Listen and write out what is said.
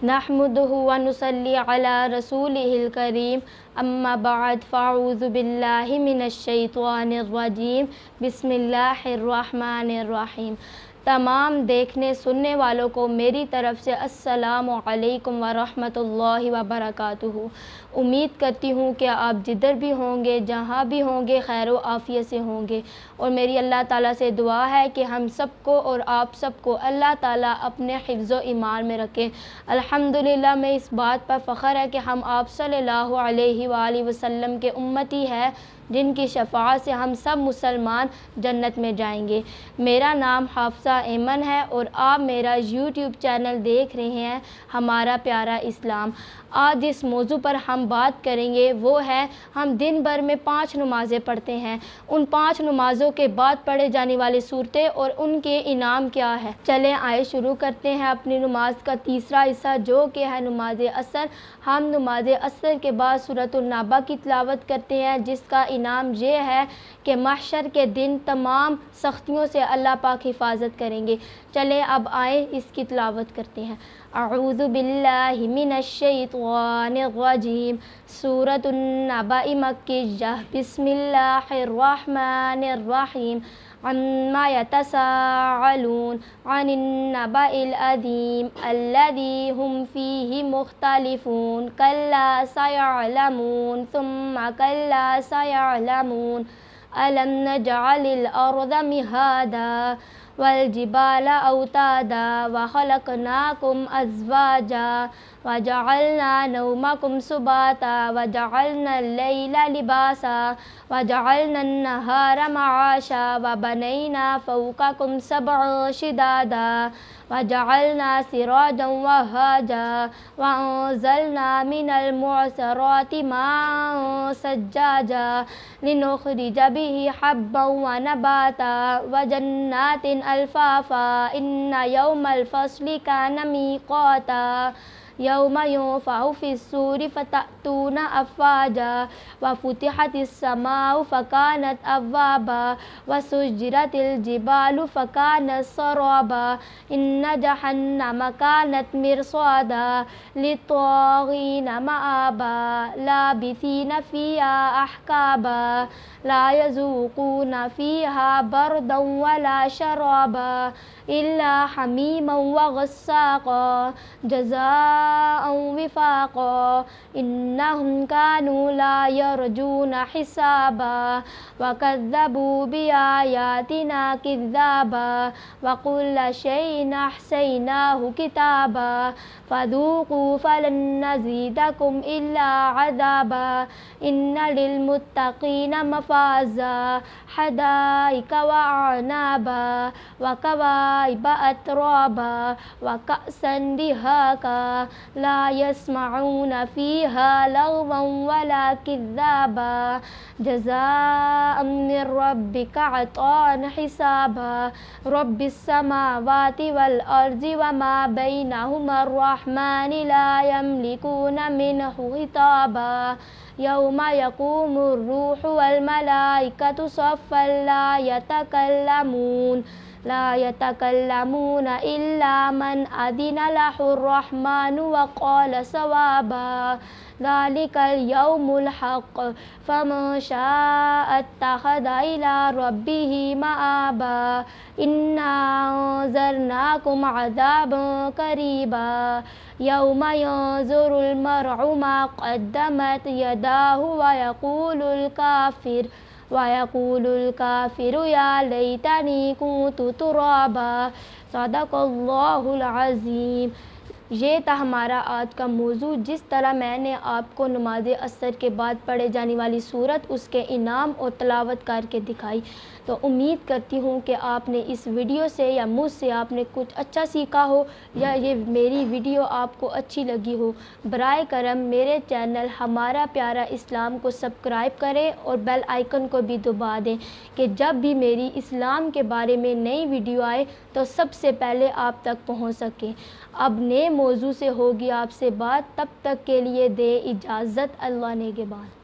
نحمدہ و نصلی علی رسولہ الکریم اما بعد فاعوذ باللہ من الشیطان الرجیم بسم اللہ الرحمن الرحیم۔ تمام دیکھنے سننے والوں کو میری طرف سے السلام علیکم ورحمۃ اللہ وبرکاتہ۔ امید کرتی ہوں کہ آپ جدھر بھی ہوں گے، جہاں بھی ہوں گے، خیر و عافیت سے ہوں گے، اور میری اللہ تعالیٰ سے دعا ہے کہ ہم سب کو اور آپ سب کو اللہ تعالیٰ اپنے حفظ و ایمان میں رکھیں۔ الحمدللہ میں اس بات پر فخر ہے کہ ہم آپ صلی اللہ علیہ وآلہ وسلم کے امتی ہیں، جن کی شفاعت سے ہم سب مسلمان جنت میں جائیں گے۔ میرا نام حافظہ ایمن ہے اور آپ میرا یوٹیوب چینل دیکھ رہے ہیں ہمارا پیارا اسلام۔ آج جس موضوع پر ہم بات کریں گے وہ ہے ہم دن بھر میں 5 نمازیں پڑھتے ہیں، ان 5 نمازوں کے بعد پڑھے جانے والی صورتیں اور ان کے انعام کیا ہے۔ چلیں آئے شروع کرتے ہیں اپنی نماز کا تیسرا حصہ جو کہ ہے نماز عصر۔ ہم نماز عصر کے بعد سورۃ النبأ کی تلاوت کرتے ہیں، جس کا انعام یہ ہے کہ محشر کے دن تمام سختیوں سے اللہ پاک حفاظت کریں گے۔ چلیں اب آئیں اس کی تلاوت کرتے ہیں۔ اعوذ باللہ من الشیطان الرجیم۔ سورۃ النبأ مکیہ۔ بسم اللہ الرحمن الرحیم۔ عما یتساءلون عن النبأ العظیم الذی هم فیہ مختلفون کلا سیعلمون ثم کلا سیعلمون ألم نجعل الأرض مهادا والجبال أوتادا وخلقناكم أزواجا وجعلنا نومكم سباتا وجعلنا الليل لباسا وجعلنا النهار معاشا وبنينا فوقكم 7 شدادا وجعلنا سراجا وهاجا وأنزلنا من المعصرات ماء ثجاجا لنخرج به حبا ونباتا وجنات ألفافا إن يوم الفصل كان ميقاتا يوم ينفخ في الصور فتأتون أفواجا وفتحت السماء فكانت أبوابا وسجرت الجبال فكانت سرابا إن جهنم كانت مرصادا للطاغين مآبا لابثين فيها أحقابا لا يذوقون فيها بردا ولا شرابا إلا حميما وغساقا جزاء وفاقا إنهم كانوا لا يرجون حسابا وكذبوا بآياتنا كذابا وكل شيء أحصيناه كتابا فذوقوا فلن نزيدكم إلا عذابا إن للمتقين مفازا حدائق وأعنابا وكواعب أترابا وكأسا دهاقا لا يسمعون فيها لغوا ولا كذابا جزاء من ربك عطاء حسابا رب السماوات والأرض وما بينهما الرحمن لا يملكون منه خطابا يوم يقوم الروح والملائكة صفا لا يتكلمون إلا من أذن له الرحمن وقال صوابا ذلك اليوم الحق فمن شاء اتخذ إلى ربه مآبا إنا أنذرناكم عذابا قريبا يوم ينظر المرء ما قدمت يداه ويقول الكافر يا ليتني كنت ترابا صدق اللہ العظیم۔ یہ تھا ہمارا آج کا موضوع۔ جس طرح میں نے آپ کو نماز عصر کے بعد پڑھے جانے والی صورت، اس کے انعام اور تلاوت کر کے دکھائی، تو امید کرتی ہوں کہ آپ نے اس ویڈیو سے یا مجھ سے آپ نے کچھ اچھا سیکھا ہو، یا یہ میری ویڈیو آپ کو اچھی لگی ہو۔ برائے کرم میرے چینل ہمارا پیارا اسلام کو سبسکرائب کریں اور بیل آئیکن کو بھی دبا دیں کہ جب بھی میری اسلام کے بارے میں نئی ویڈیو آئے تو سب سے پہلے آپ تک پہنچ سکے۔ اب نئے موضوع سے ہوگی آپ سے بات، تب تک کے لیے دے اجازت، اللہ نگہبان۔